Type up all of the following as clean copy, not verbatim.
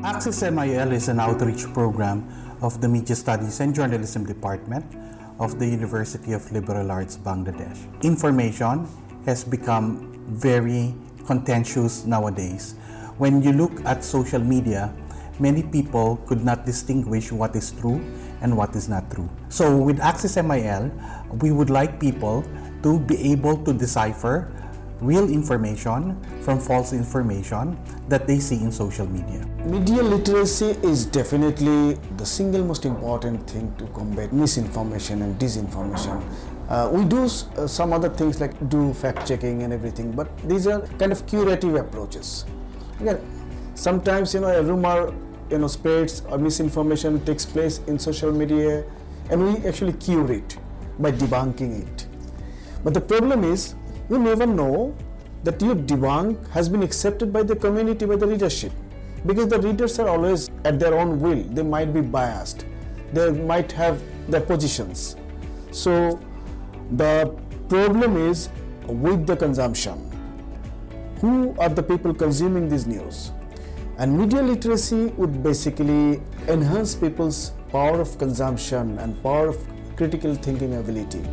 AxisMIL is an outreach program of the Media Studies and Journalism Department of the University of Liberal Arts, Bangladesh. Information has become very contentious nowadays. When you look at social media, many people could not distinguish what is true and what is not true. So with AxisMIL, we would like people to be able to decipher real information from false information that they see in social media. Media literacy is definitely the single most important thing to combat misinformation and disinformation. We do some other things like do fact checking and everything, but these are kind of curative approaches. Again, sometimes a rumor spreads or misinformation takes place in social media, and we actually cure it by debunking it. But the problem is, you never know that your debunk has been accepted by the community, by the readership, because the readers are always at their own will. They might be biased, they might have their positions. So the problem is with the consumption. Who are the people consuming this news? And media literacy would basically enhance people's power of consumption and power of critical thinking ability.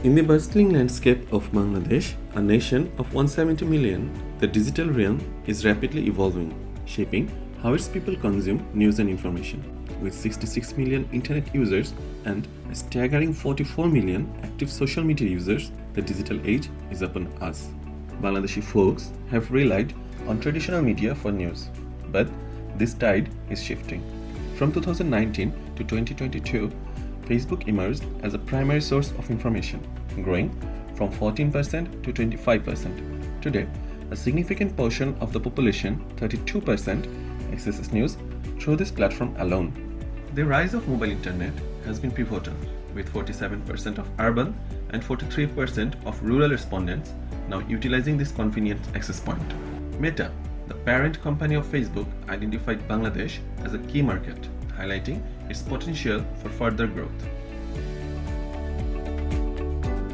In the bustling landscape of Bangladesh, a nation of 170 million, the digital realm is rapidly evolving, shaping how its people consume news and information. With 66 million internet users and a staggering 44 million active social media users, the digital age is upon us. Bangladeshi folks have relied on traditional media for news, but this tide is shifting. From 2019 to 2022, Facebook emerged as a primary source of information, growing from 14% to 25%. Today, a significant portion of the population, 32%, accesses news through this platform alone. The rise of mobile internet has been pivotal, with 47% of urban and 43% of rural respondents now utilizing this convenient access point. Meta, the parent company of Facebook, identified Bangladesh as a key market, highlighting its potential for further growth.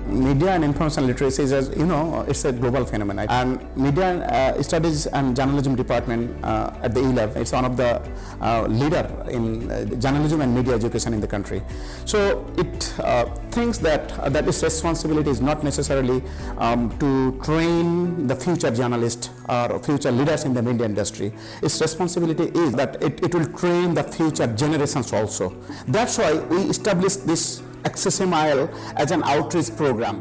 Media and information literacy is, it's a global phenomenon. And Media Studies and Journalism Department at the ELAB, it's one of the leader in journalism and media education in the country. So it thinks that its responsibility is not necessarily to train the future journalists or future leaders in the media industry. Its responsibility is that it will train the future generations also. That's why we established this AxisMIL as an outreach program.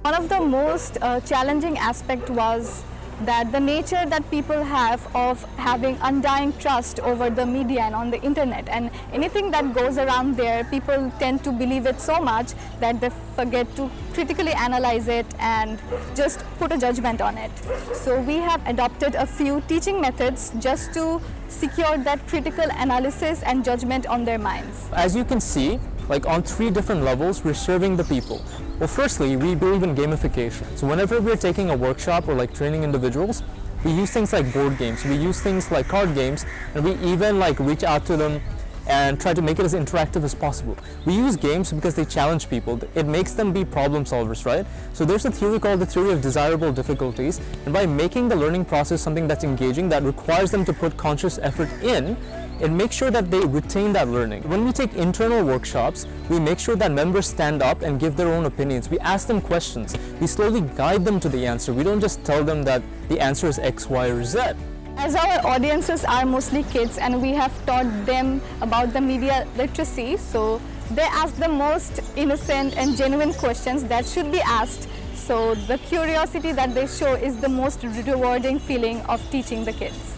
One of the most challenging aspects was that the nature that people have of having undying trust over the media and on the internet, and anything that goes around there, people tend to believe it so much that they forget to critically analyze it and just put a judgment on it. So we have adopted a few teaching methods just to secure that critical analysis and judgment on their minds. As you can see, on 3 different levels, we're serving the people. Well, firstly, we believe in gamification. So whenever we're taking a workshop or training individuals, we use things like board games, we use things like card games, and we even reach out to them and try to make it as interactive as possible. We use games because they challenge people. It makes them be problem solvers, right? So there's a theory called the theory of desirable difficulties, and by making the learning process something that's engaging, that requires them to put conscious effort in, it makes sure that they retain that learning. When we take internal workshops, we make sure that members stand up and give their own opinions. We ask them questions. We slowly guide them to the answer. We don't just tell them that the answer is X, Y, or Z. As our audiences are mostly kids and we have taught them about the media literacy, so they ask the most innocent and genuine questions that should be asked. So the curiosity that they show is the most rewarding feeling of teaching the kids.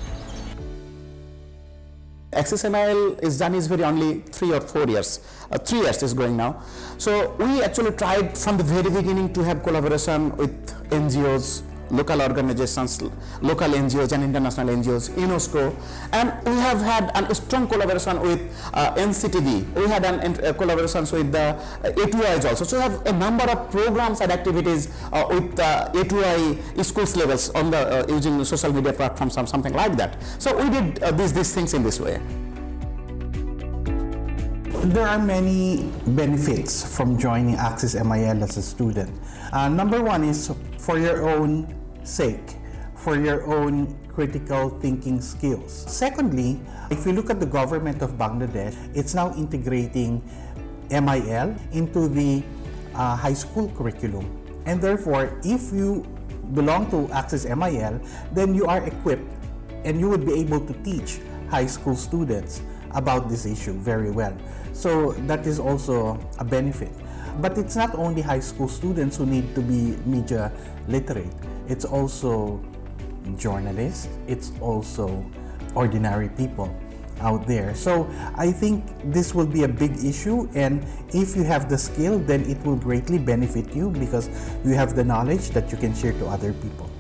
AxisMIL is done is very only 3 or 4 years. 3 years is going now. So we actually tried from the very beginning to have collaboration with NGOs, local organizations, local NGOs and international NGOs, UNESCO, and we have had a strong collaboration with NCTV. We had a collaboration with the A2Is also. So we have a number of programs and activities with A2I schools levels on the using social media platforms or something like that. So we did these things in this way. There are many benefits from joining AxisMIL as a student. Number one is for your own sake, for your own critical thinking skills. Secondly, if you look at the government of Bangladesh, it's now integrating MIL into the high school curriculum. And therefore, if you belong to AxisMIL, then you are equipped and you would be able to teach high school students about this issue very well. So that is also a benefit. But it's not only high school students who need to be media literate. It's also journalists, it's also ordinary people out there. So I think this will be a big issue, and if you have the skill, then it will greatly benefit you because you have the knowledge that you can share to other people.